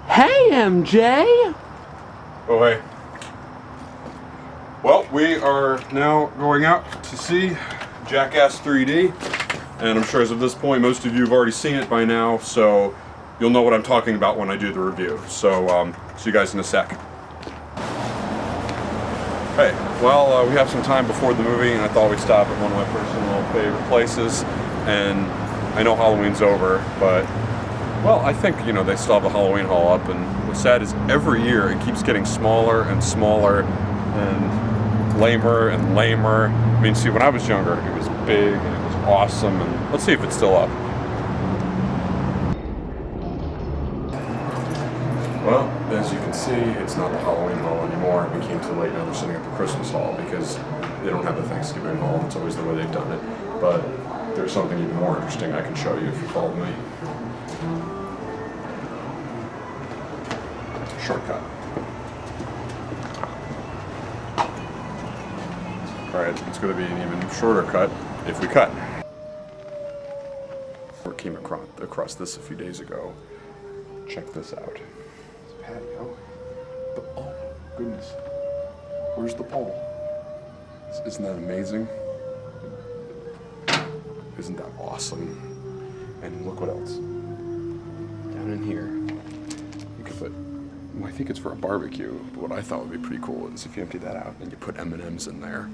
Hey, MJ! Oh, hey. Well, we are now going out to see JackAss 3D, and I'm sure as of this point, most of you have already seen it by now, so you'll know what I'm talking about when I do the review. So, see you guys in a sec. Hey, well, we have some time before the movie, and I thought we'd stop at one of my personal favorite places, and I know Halloween's over, but, well, I think, you know, they still have the Halloween haul up, and what's sad is every year it keeps getting smaller and smaller, and lamer and lamer. I mean, see, when I was younger, it was big, and it was awesome, and let's see if it's still up. Well, as you can see, it's not the Halloween haul anymore. We came too late, now they're setting up the Christmas haul because they don't have the Thanksgiving haul. It's always the way they've done it. But there's something even more interesting I can show you if you follow me. Shortcut. Alright, it's going to be an even shorter cut if we cut. We came across this a few days ago. Check this out. Patio. Oh, goodness. Where's the pole? Isn't that amazing? Isn't that awesome? And look what else. Down in here, you could put, well, I think it's for a barbecue, but what I thought would be pretty cool is if you empty that out and you put M&Ms in there.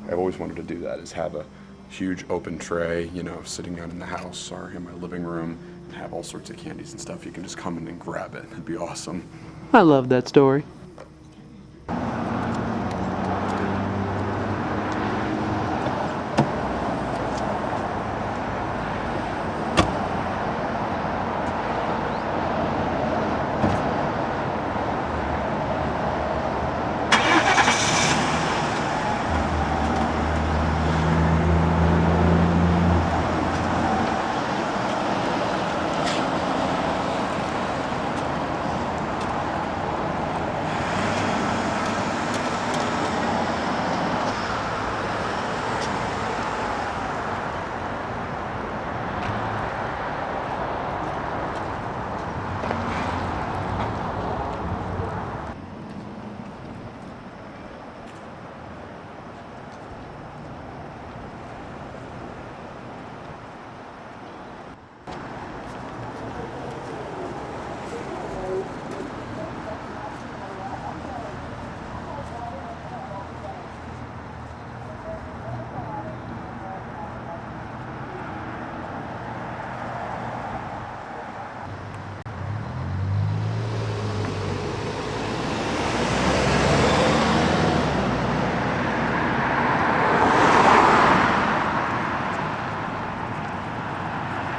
I've always wanted to do that, is have a huge open tray, you know, sitting out in the house or in my living room, and have all sorts of candies and stuff. You can just come in and grab it. It'd be awesome. I love that story.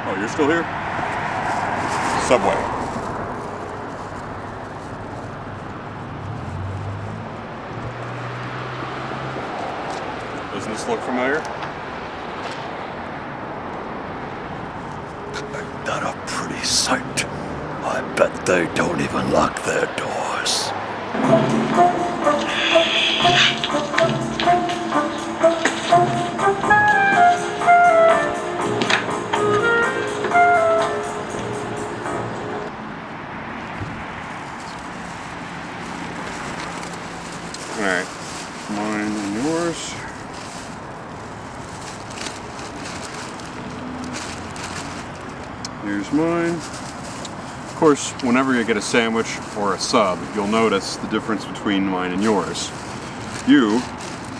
Oh, you're still here? Subway. Doesn't this look familiar? Ain't that a pretty sight? I bet they don't even lock their doors. Alright, mine and yours. Here's mine. Of course, whenever you get a sandwich or a sub, you'll notice the difference between mine and yours. You,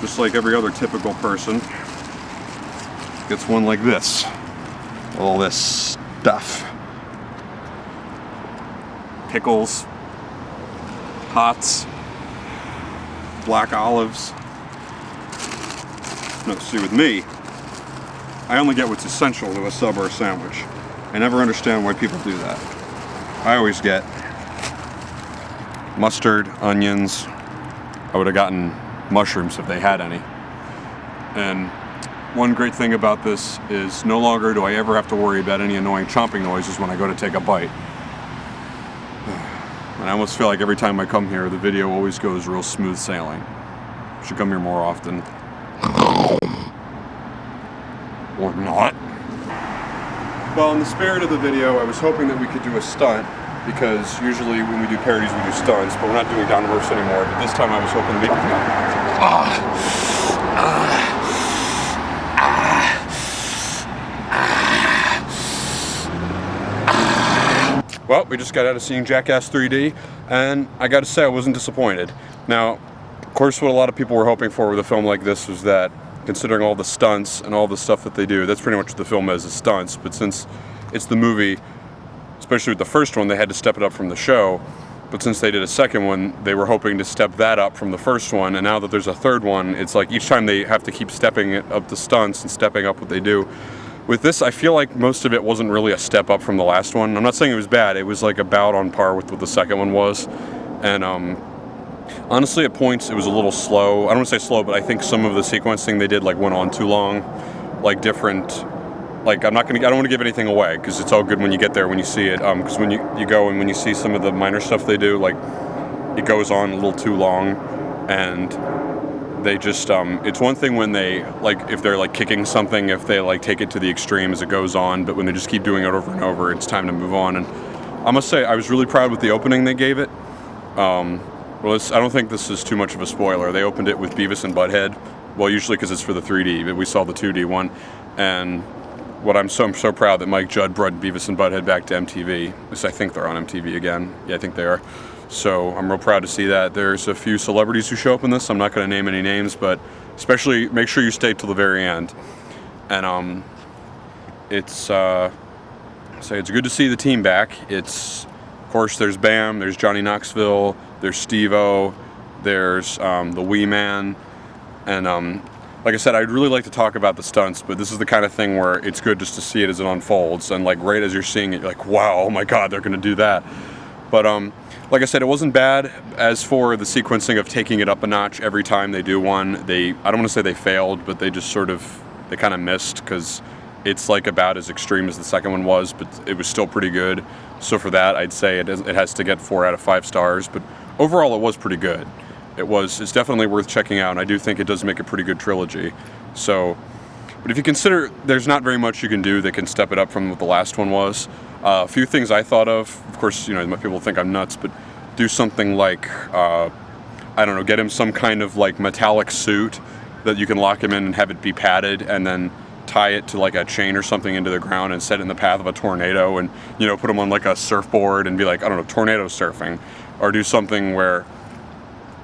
just like every other typical person, gets one like this. All this stuff. Pickles, hots, black olives. No, see, with me, I only get what's essential to a sub or a sandwich. I never understand why people do that. I always get mustard, onions. I would have gotten mushrooms if they had any. And one great thing about this is no longer do I ever have to worry about any annoying chomping noises when I go to take a bite. And I almost feel like every time I come here, the video always goes real smooth sailing. I should come here more often. Or not. Well, in the spirit of the video, I was hoping that we could do a stunt because usually when we do parodies we do stunts, but we're not doing down reverse anymore. But this time I was hoping to Well, we just got out of seeing JackAss 3D, and I gotta say I wasn't disappointed. Now, of course, what a lot of people were hoping for with a film like this was that, considering all the stunts and all the stuff that they do, that's pretty much what the film is stunts, but since it's the movie, especially with the first one, they had to step it up from the show, but since they did a second one, they were hoping to step that up from the first one, and now that there's a third one, it's like each time they have to keep stepping it up the stunts and stepping up what they do. With this, I feel like most of it wasn't really a step up from the last one. I'm not saying it was bad, it was like about on par with what the second one was, and honestly at points it was a little slow. I don't want to say slow, but I think some of the sequencing they did like went on too long, like different, like I don't want to give anything away because it's all good when you get there, when you see it, because when you go and when you see some of the minor stuff they do, like it goes on a little too long, and they just it's one thing when they, like, if they're like kicking something, if they like take it to the extreme as it goes on, but when they just keep doing it over and over, it's time to move on. And I must say I was really proud with the opening they gave it. Well, I don't think this is too much of a spoiler. They opened it with Beavis and Butthead, well, usually because it's for the 3D, but we saw the 2D one, and I'm so proud that Mike Judd brought Beavis and Butthead back to MTV. At least I think they're on MTV again. Yeah, I think they are. So I'm real proud to see that. There's a few celebrities who show up in this. I'm not going to name any names, but especially make sure you stay till the very end. And it's good to see the team back. It's, of course, there's Bam, there's Johnny Knoxville, there's Steve-O, there's the Wee Man, and like I said, I'd really like to talk about the stunts, but this is the kind of thing where it's good just to see it as it unfolds, and like right as you're seeing it, you're like, wow, oh my God, they're going to do that. But like I said, it wasn't bad. As for the sequencing of taking it up a notch every time they do one, I don't want to say they failed, but they just they kind of missed, because it's like about as extreme as the second one was, but it was still pretty good. So for that, I'd say it has to get 4 out of 5 stars, but overall it was pretty good. It's definitely worth checking out, and I do think it does make a pretty good trilogy. So, but if you consider there's not very much you can do that can step it up from what the last one was, a few things I thought of course, people think I'm nuts, but do something like, I don't know, get him some kind of like metallic suit that you can lock him in and have it be padded, and then tie it to like a chain or something into the ground and set it in the path of a tornado, and put him on like a surfboard and be like, I don't know, tornado surfing, or do something where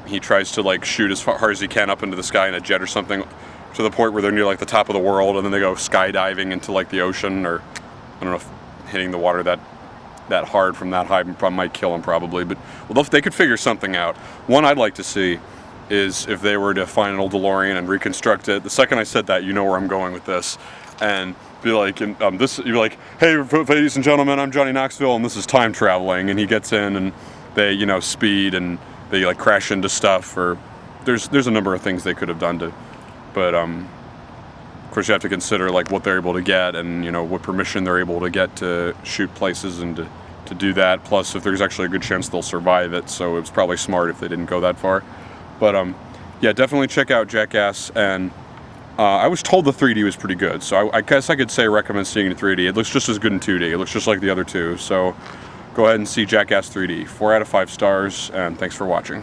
he tries to like shoot as far as he can up into the sky in a jet or something, to the point where they're near like the top of the world, and then they go skydiving into like the ocean, or I don't know if hitting the water that hard from that high might kill him probably, but well, they could figure something out. One I'd like to see is if they were to find an old DeLorean and reconstruct it. The second I said that, you know where I'm going with this, and be like, you're like, hey, ladies and gentlemen, I'm Johnny Knoxville, and this is time traveling, and he gets in, and they, speed, and they like crash into stuff, or there's a number of things they could have done but of course you have to consider like what they're able to get, and what permission they're able to get to shoot places and to do that. Plus, if there's actually a good chance they'll survive it, so it's probably smart if they didn't go that far. But yeah, definitely check out JackAss. And I was told the 3D was pretty good, so I guess I could say recommend seeing it in 3D. It looks just as good in 2D. It looks just like the other two. So go ahead and see JackAss 3D. 4 out of 5 stars, and thanks for watching.